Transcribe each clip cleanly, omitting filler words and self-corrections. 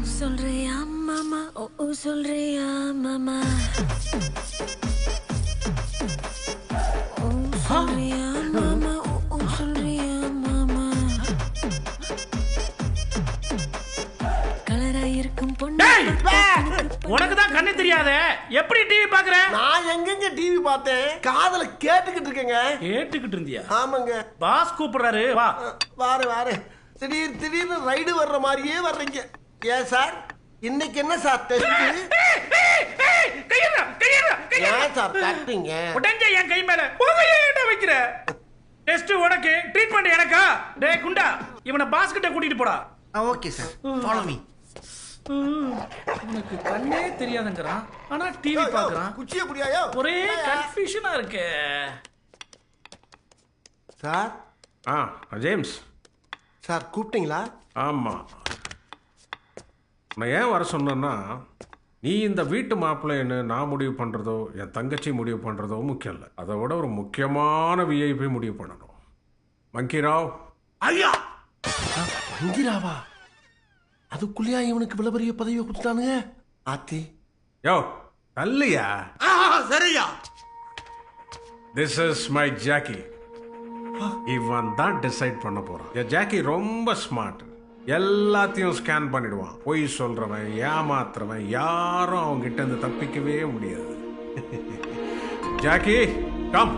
சொல்றியா மாமா ஓ சொல்றியா மாமா ஓ சொல்றியா மாமா ஓ சொல்றியா மாமா கலரா இருக்கும் பொண்ணு உனக்கு தான் கண்ணு தெரியாதே எப்படி டிவி பாக்குற? நான் எங்கங்க டிவி பார்த்தேன், காதுல கேட்டுக்கிட்டு இருக்கேங்க. கேட்டுக்கிட்டு இருந்தியா? ஆமாங்க. பாஸ் கூப்பிடுறாரு, வா. வாரு திடீர்னு ரைடு வர்ற மாதிரியே வர்றீங்க. ஏன் சார் இன்னைக்கு என்ன சார் டெஸ்ட்? ஏன் சார் கட்டுறீங்க? உடஞ்ச என் கை மேல உங்க வைக்கிற டெஸ்ட் உனக்கு, ட்ரீட்மெண்ட் எனக்கா? டேய் குண்டா, இவனை பாஸ் கிட்ட கூட்டிட்டு போடா. Okay sir, follow me. உனக்கு கண்ணே தெரியாதுங்கறான், ஆனா டிவி பாக்குறான். குச்சிய புடியாயோ? ஒரே கன்ஃபியூஷனா இருக்கு சார். ஜேம்ஸ் சார் கூப்பிட்டீங்களா? ஆமா, நான் ஏன் வர சொன்னேன்னா, நீ இந்த வீட்டு மாப்பிள்ளைன்னு நான் முடிவு பண்றதோ என் தங்கச்சி முடிவு பண்றதோ முக்கியம் இல்லை. அதை விட ஒரு முக்கியமான விஐபி முடிவு பண்ணணும். மங்கிராவ். ஐயா, மங்கிராவா? அதுக்குள்ளேயா இவனுக்கு இவ்வளவு பெரிய பதவியை கொடுத்தானுங்க? ஆத்தி யோ நல்லையா? சரியா. This is my Jackie. இவன் தான் டிசைட் பண்ண போறான். ஜாக்கி ரொம்ப ஸ்மார்ட், எல்லாத்தையும் ஸ்கேன் பண்ணிடுவான். பொய் சொல்றவன் ஏமாத்துறவன் யாரும் அவங்க கிட்ட இருந்து தப்பிக்கவே முடியாது. Jackie come.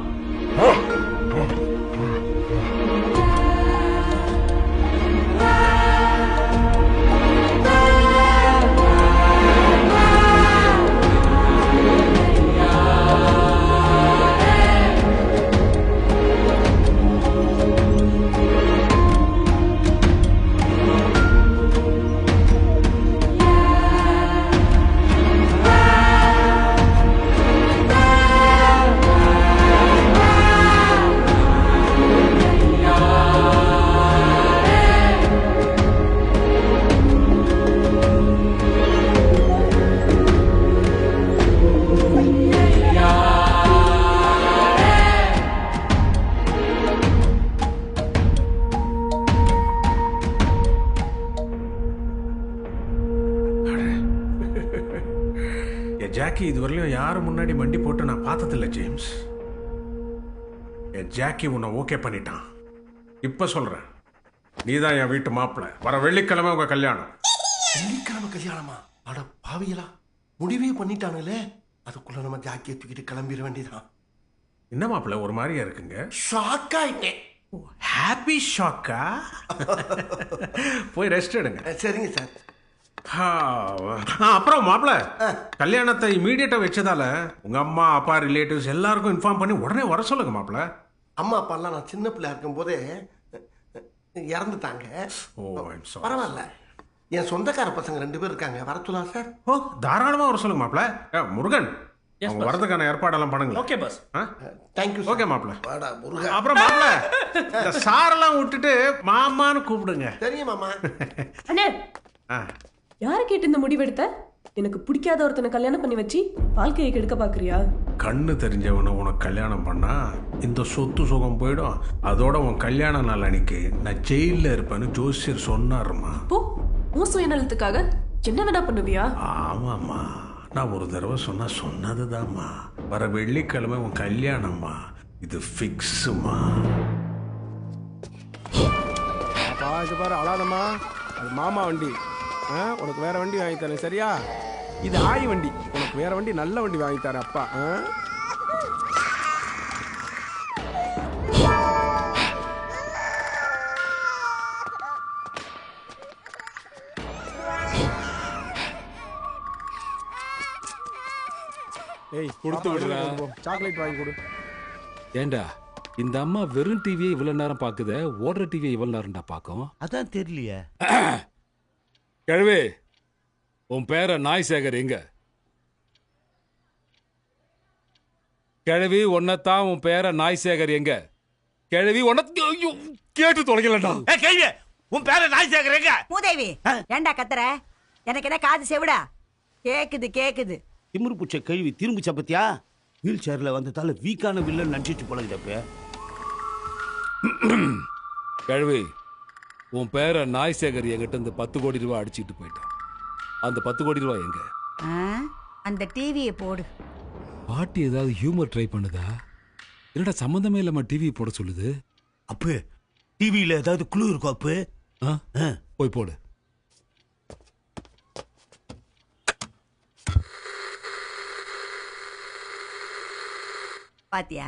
ஜாக்கி இதுவரையிலும் யாரும் முன்னாடி மண்டி போட்டு நான் பார்த்ததில்லை ஜேம்ஸ். என் ஜாக்கி உன்னை ஓகே பண்ணிட்டான். இப்ப சொல்றேன், நீதான் என் வீட்டு மாப்பிள்ளை. வர வெள்ளிக்கிழமை உங்க கல்யாணம். வெள்ளிக்கிழமை கல்யாணமா? அட பாவியலா, முடிவே பண்ணிட்டானுங்களே. அதுக்குள்ள நம்ம ஜாக்கியை தூக்கிட்டு கிளம்பிட வேண்டியதான். என்ன மாப்பிள்ளை ஒரு மாதிரியா இருக்குங்க? ஷாக் ஆயிட்டேன். ஹாப்பி ஷாக்கா? போய் ரெஸ்ட் எடுங்க. சரிங்க சார். அப்புறம் மாப்பிள்ள, கல்யாணத்தை இமீடியட்டா வச்சதால உங்க அம்மா அப்பா ரிலேட்டிவ்ஸ் எல்லாருக்கும் இன்ஃபார்ம் பண்ணி உடனே வர சொல்லுங்க மாப்பிள்ள. அம்மா அப்பா எல்லாம் நான் சின்ன பிள்ளை இருக்கும் போதே இறந்துட்டாங்க. பரவாயில்ல, என் சொந்தக்கார பசங்க 2 பேர் இருக்காங்க, வர சொல்லலாம் சார். ஓ தாராளமா வர சொல்லுங்க மாப்பிள்ள. முருகன், அவங்க வரதுக்கான ஏற்பாடெல்லாம் பண்ணுங்க. Okay boss. Thank you. Okay மாப்பிள்ள. வாடா முருகன். அப்புறம் மாப்பிள்ள, இந்த சாரெல்லாம் விட்டுட்டு மாமான்னு கூப்பிடுங்க. சரிங்க மாமா. அண்ணே, யாரை கேட்டு இந்த முடிவெடுத்த? எனக்கு பிடிக்காத ஒருத்தனை கல்யாணம் பண்ணி வச்சு வாழ்க்கையை கெடுக்க பாக்குறியா? கண்ணு தெரிஞ்சவனை உனக்கு கல்யாணம் பண்ணா இந்த சொத்து சுகம் போயிடும். அதோட உன் கல்யாண நாள் அன்னைக்கு நான் ஜெயில இருப்பேன்னு ஜோசியர் சொன்னாருமா. போ, உன் சுயநலத்துக்காக என்ன வேணா பண்ணுவியா? ஆமாம்மா, நான் ஒரு தடவை சொன்னதுதாம்மா. வர வெள்ளிக்கிழமை உன் கல்யாணம்மா, இது ஃபிக்ஸுமா. இது பாரு, அழாதம்மா, அது மாமா வண்டி. உனக்கு வேற வண்டி வாங்கி தரேன், சரியா? இது ஆய் வண்டி, உனக்கு வேற வண்டி, நல்ல வண்டி வாங்கி தரேன் அப்பா. ஏய், கொடுத்து விடுறா. சாக்லேட் வாங்கி கொடு. ஏண்டா, இந்த அம்மா வெறும் டிவியை இவ்வளவு நேரம் பாக்குத, ஓடுற டிவியை இவ்வளவு நேரம்டா பாக்கும்? அதான் தெரியலையே. கிழவே, உன் பேர நாய்சேகர் எங்க? கிழவி உன்னத்தான், உன் பேர நாய்சேகர் எங்க? கிழவி உன்ன கேட்டு தொலைக்கலடா. கேள்வி, உன் பேர நாய்சேகர் எங்க? மூதேவி, ஏண்டா கத்துற? எனக்கு என்ன காது செவிடா? கேக்குது. திமிரு புச்ச கேள்வி திரும்பிச்ச பத்தியா? வீல் சேர்ல வந்ததால வீக்கான வில்லன் நினைச்சிட்டு போலங்கப்ப. கிழவி, உன் பேர நாய்சேகர் என்கிட்ட இருந்து 10 கோடி ரூபாய் அடிச்சுட்டு போயிட்டான். அந்த 10 கோடி ரூபாய் எங்க? அந்த டிவியை போடு. பாட்டி ஏதாவது ஹியூமர் ட்ரை பண்ணுதா? என்னடா சம்பந்தமே இல்லாம டிவி போட சொல்லுது? அப்பு டிவியில ஏதாவது குழு இருக்கும் அப்பு? போய் போடு. பாத்தியா,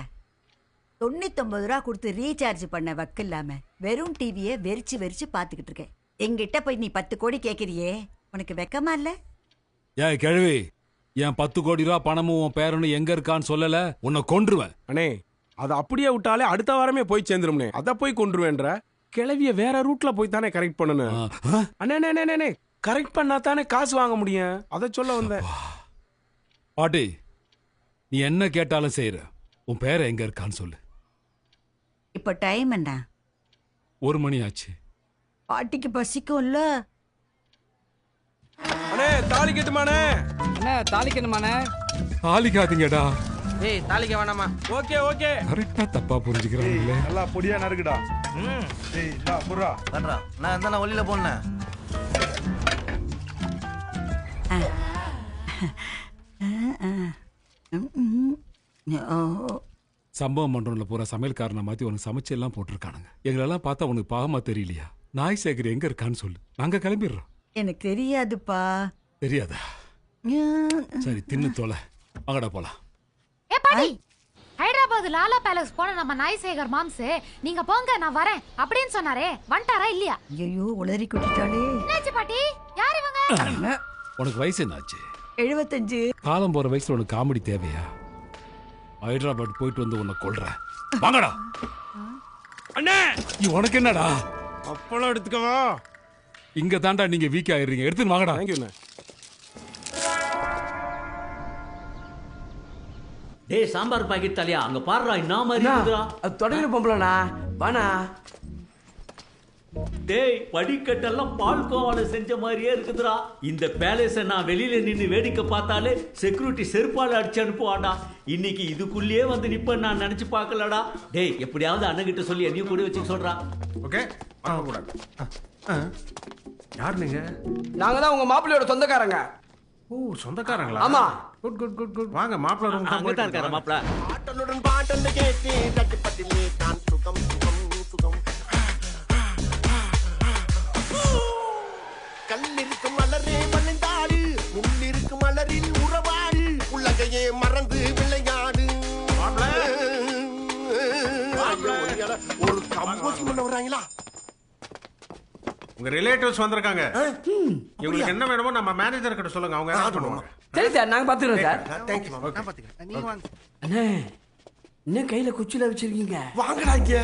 99 ரூபா கொடுத்து ரீசார்ஜ் பண்ண வக்கு இல்லாம வெறும் டிவியை வெறிச்சு வெறிச்சு பாத்துக்கிட்டு இருக்கேன். எங்கிட்ட போய் நீ 10 கோடி கேக்குறியே, உனக்கு வெக்கமா இல்ல? ஏய் கிழவி, என் 10 கோடி ரூபாய் பணமும் உன் பேரனும் எங்க இருக்கான்னு சொல்லல, உன்னை கொன்றுவேன். அண்ணே அதை அப்படியே விட்டாலே அடுத்த வாரமே போய் சேர்ந்துரும்னே. அதை போய் கொண்டுருவேன்ற கிளவிய வேற ரூட்ல போய் தானே கரெக்ட் பண்ணணும். அண்ணே கரெக்ட் பண்ணா தானே காசு வாங்க முடியும். அதை சொல்ல வந்தேன். பாட்டி, நீ என்ன கேட்டாலும் செய்யற. உன் பேரை எங்க இருக்கான்னு சொல்லு. இப்ப டைம் என்ன? 1 மணி ஆச்சு. பாட்டிக்கு பசிக்கும்ல. அண்ணே தாலி கட்டுமானே. அண்ணே தாலி கட்டுமானே. தாலிக்காதீங்கடா. ஏய் தாலிக்க வேணாமா? Okay okay. கரெக்டா தப்பா புரிஞ்சுக்கிறாங்களே. நல்லா பொடியா நறுக்குடா. டேய் வா புறா. கன்றா. நான் என்ன வழியில போனேன். சம்பவம் மன்றம்ல போற சமையல்காரனை மாத்தி உனக்கு சமைச்சு எல்லாம் போட்டிருக்கானுங்க. எங்களெல்லாம் பார்த்தா உனக்கு பாவமா தெரியலையா? நாய் சேகர் எங்க இருக்கான்னு சொல்லு, நாங்க கிளம்பிடுறோம். எனக்கு தெரியாதுப்பா. தெரியாதா? சரி தின்னு தோலை, வாங்கடா போலாம். ஏ பாட்டி, ஹைதராபாத் லாலா பேலஸ் போன நம்ம நாய்சேகர் மாம்சே நீங்க போங்க நான் வரேன் அப்படின்னு சொன்னாரே, வந்துட்டாரா இல்லையா? ஐயோ உளறி குட்டிட்டாளே. என்னாச்சு பாட்டி? யார் இவங்க? உனக்கு வயசு என்னாச்சு? 75. காலம் போற வயசுல உனக்கு காமெடி தேவையா? ஹைதராபாத் போயிட்டு வந்து உன்னை கொல்றேன். வாங்கடா. அண்ணே உனக்கு என்னடா? அப்பளம் எடுத்துக்கவா? இங்க தாண்டா நீங்க வீக் ஆயிடுறீங்க. எடுத்துன்னு வாங்கடா. தேங்க்யூண்ணே. டேய் சாம்பார் பாக்கெட் தலையா, அங்க பாருடா என்ன மாதிரி இருக்குடா. அது தொடங்கின பொம்பளனா வானா. டேய் படிக்கட்டெல்லாம் பால்கோவால செஞ்ச மாதிரியே இருக்குதுடா. இந்த பேலஸை நான் வெளியில நின்று வேடிக்கை பார்த்தாலே செக்யூரிட்டி செருப்பால அடிச்சு அனுப்புவாடா. இன்னைக்கு இதுக்குள்ளேயே வந்து நிப்ப நான் நினைச்சு பார்க்கலடா. டேய் எப்படியாவது அண்ணகிட்ட சொல்லி என்னையும் கூட வச்சு சொல்றா. ஓகே கூடாது. யார் நீங்க? நாங்க தான் உங்க மாப்பிள்ளையோட சொந்தக்காரங்க. ஓ சொந்தக்காரங்களா? ஆமா. Good good good good. வாங்க மாப்பிள்ளை ரூம் அங்க தான் இருக்காரு மாப்பிள்ளை. ஆட்டலுடன் பாட்டல் கேட்டு தட்டுப்பட்டிலே தான் சுகம் சுகம் சுகம். கல்லிருக்கும் மலரே வளைந்தாடு, முள்ளிருக்கும் மலரில் உறவாடு, உலகையே மறந்து விளையாடு. ஒரு கம்போசிங் பண்ண வர்றாங்களா? உங்க ரிலேட்டிவ்ஸ் வந்திருக்காங்க. உங்களுக்கு என்ன வேணுமோ நம்ம மேனேஜர் கிட்ட சொல்லுங்க, அவங்க அரேஞ்ச் பண்ணுவாங்க. சரி சார், நாங்க பாத்துக்கிறோம் சார். தேங்க்யூ மாமா, நான் பாத்துக்கிறேன். நீங்க வாங்க. அண்ணே என்ன கையில குச்சில வச்சிருக்கீங்க? வாங்கடா இங்க.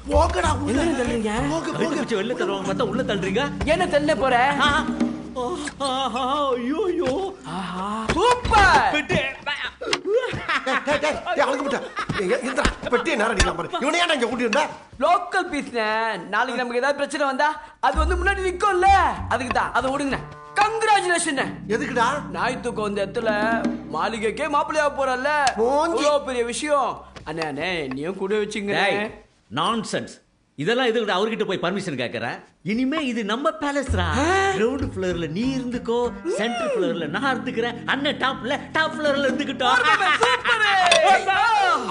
போங்கடா உள்ள. என்ன தள்ளுறீங்க? போங்க போங்க. குச்சி வெளில தள்ளுவாங்க பார்த்தா உள்ள தள்ளுறீங்க. என்ன தள்ள போற? ஐயோ சூப்பர். பெட்டி அவனுக்கு விட்டா இந்த பெட்டியை நேரம் அடிக்கலாம் பாரு. இவனை ஏன்டா இங்க கூட்டி இருந்தா? லோக்கல் பீஸ்னே. நாளைக்கு நமக்கு ஏதாவது பிரச்சனை வந்தா அது வந்து முன்னாடி நிக்கும்ல, அதுக்கு தான். அதை விடுங்க. கங்க்ராச்சுலேஷன். எதுக்குடா? நாய் தூக்கம் வந்த இடத்துல மாளிகைக்கே மாப்பிள்ளையா போறல்ல, இவ்வளோ பெரிய விஷயம். அண்ணே அண்ணே நீயும் கூட வச்சுங்க. நான்சென்ஸ். இதெல்லாம் எதுக்கு அவர்கிட்ட போய் பர்மிஷன் கேட்கற? இனிமே இது நம்ம பேலஸ்ரா. கிரவுண்ட் ஃப்ளோர்ல நீ இருந்துக்கோ, சென்டர் ஃப்ளோர்ல நான் இருந்துக்கிறேன், அண்ணன் டாப் ஃப்ளோர்ல இருந்துக்கிட்டோம்.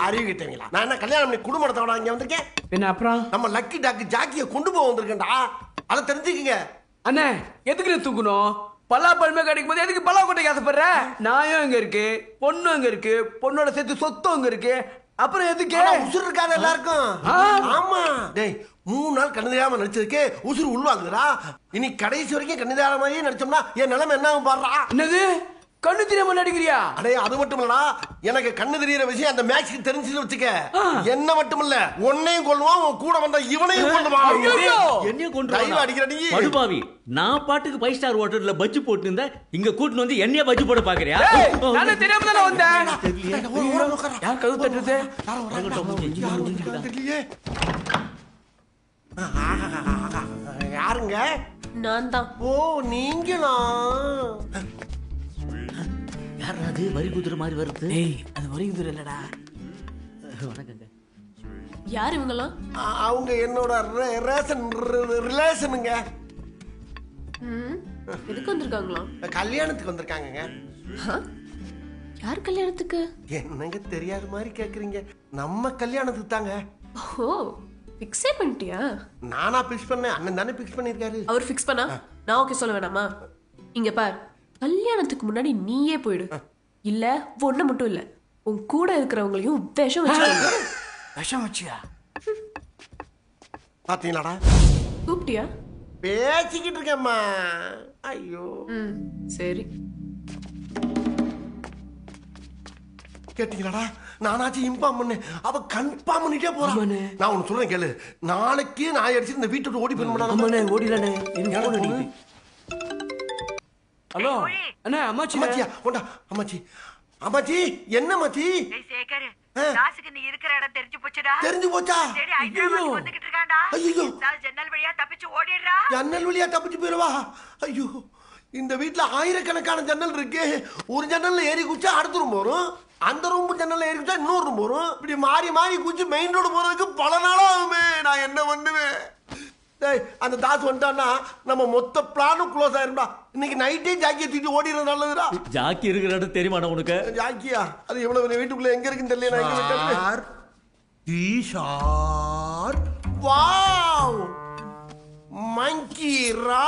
அறிவு கிட்டவங்களா? நான் என்ன கல்யாணம் பண்ணி குடும்ப நடத்தவனா இங்க வந்திருக்கேன்? என்ன அப்புறம்? நம்ம லக்கி டாக்கு ஜாக்கிய கொண்டு போக வந்திருக்கேன்டா. அதை தெரிஞ்சுக்கங்க. அண்ணே எதுக்கு தூக்கணும்? பல்லா பல்மே கிடைக்கும் போது எதுக்கு பல்லா கொட்டைக்கு ஆசைப்படுற? நாயும் இங்க இருக்கு, பொண்ணும் இங்க இருக்கு, பொண்ணோட சேர்த்து சொத்தும் இங்க இருக்கு. அப்புறம் எதுக்கு உசுர் இருக்காது எல்லாருக்கும்? ஆமா. டேய் 3 நாள் கண்ணு தெரியாம நடிச்சதுக்கு உசுர் உள்வாங்குறா. இனி கடைசி வரைக்கும் கண்ணு தெரியாத மாதிரியே நடிச்சோம்னா என் நிலைமை என்ன பாடுறா? என்னது கண்ணு தெரியாம நடிக்கிறியா? அடே அது மட்டும் இல்லடா, எனக்கு கண்ணு தெரியற விஷயம் அந்த மேக்ஸ்க்கு தெரிஞ்சுன்னு வச்சுக்க, என்ன மட்டும் இல்ல உன்னையும் கொல்லுவான், உன் கூட வந்த இவனையும் கொல்லுவான். என்னையும் கொன்றுவான். அடிக்கிற நீ படுபாவி. நான் பாட்டுக்கு 5 ஸ்டார் ஹோட்டல்ல பஜ்ஜி போட்டு இருந்த, இங்க கூட்டிட்டு வந்து என்னைய பஜ்ஜி போட பாக்குறியா? நான் தெரியாம தான வந்தேன். யார் கதவு தட்டுறது? யாருங்க? நான் தான். ஓ நீங்களா? யாரா அது வரி குதிரை மாதிரி வருது? ஏய் அது வரி குதிரை இல்லடா. வணக்கங்க. யார் இவங்கலாம்? அவங்க என்னோட ரிலேஷனுங்க. எதுக்கு வந்திருக்காங்களா? கல்யாணத்துக்கு வந்திருக்காங்கங்க. யார் கல்யாணத்துக்கு? என்னங்க தெரியாத மாதிரி கேக்குறீங்க? நம்ம கல்யாணத்துக்கு தாங்க. ஓ, ஃபிக்ஸே பண்ணிட்டியா? நானா ஃபிக்ஸ் பண்ணேன், அண்ணன் தானே ஃபிக்ஸ் பண்ணிருக்காரு. அவர் ஃபிக்ஸ் பண்ணா நான் ஓகே சொல்ல வேணாமா? இங்க பார், கல்யாணத்துக்கு முன்னாடி நீயே போயிடு. இல்ல ஒண்ணு மட்டும் இல்ல, உன் கூட இருக்கிறவங்களையும் விஷம் வச்சு. விஷம் வச்சியா? பாத்தீங்களாடா? கூப்பிட்டியா? பேசிக்கிட்டு இருக்கேம்மா. ஐயோ சரி. கேட்டீங்களாடா? நானாச்சும் இன்ஃபார்ம் பண்ணேன், அவ கன்ஃபார்ம் பண்ணிட்டே போறான். நான் ஒன்னு சொல்றேன் கேளு, நாளைக்கு நான் அடிச்சு இந்த வீட்டை விட்டு ஓடி போயிடணும். ஓடிடனே. ஹலோ அண்ணா, அம்மாச்சி. அம்மாச்சியா? கொண்டா அம்மாச்சி. அம்மாச்சி என்ன அம்மாச்சி? சேகர், தாசுக்கு நீ இருக்கிற இடம் தெரிஞ்சு போச்சுடா. தெரிஞ்சு போச்சா? சரி, ஹைதராபாத் வந்துகிட்டு இருக்கான்டா. ஐயோ, ஜன்னல் வழியா தப்பிச்சு ஓடிடுறா. ஜன்னல் வழியா தப்பிச்சு போயிடுவா? ஐயோ, இந்த வீட்டுல ஆயிரக்கணக்கான ஜன்னல் இருக்கு. ஒரு ஜன்னல்ல ஏறி குச்சா அடுத்த ரூம் வரும், அந்த ரூம் ஜன்னல்ல ஏறி குச்சா இன்னொரு ரூம் வரும். இப்படி மாறி மாறி குச்சி மெயின் ரோடு போறதுக்கு பல நாளா ஆகுமே. நான் என்ன பண்ணுவேன்? அந்த தாஸ் வந்துட்டான்னா நம்ம மொத்த பிளானும் க்ளோஸ் ஆயிரும்டா. இன்னைக்கு நைட்டே ஜாக்கியை தூக்கி ஓடிடுறது நல்லதுடா. ஜாக்கி இருக்கிற இடம் தெரியுமாடா உனக்கு? ஜாக்கியா? அது எவ்வளவு வீட்டுக்குள்ள எங்க இருக்குன்னு தெரியல. வாவ், மங்கி ரா.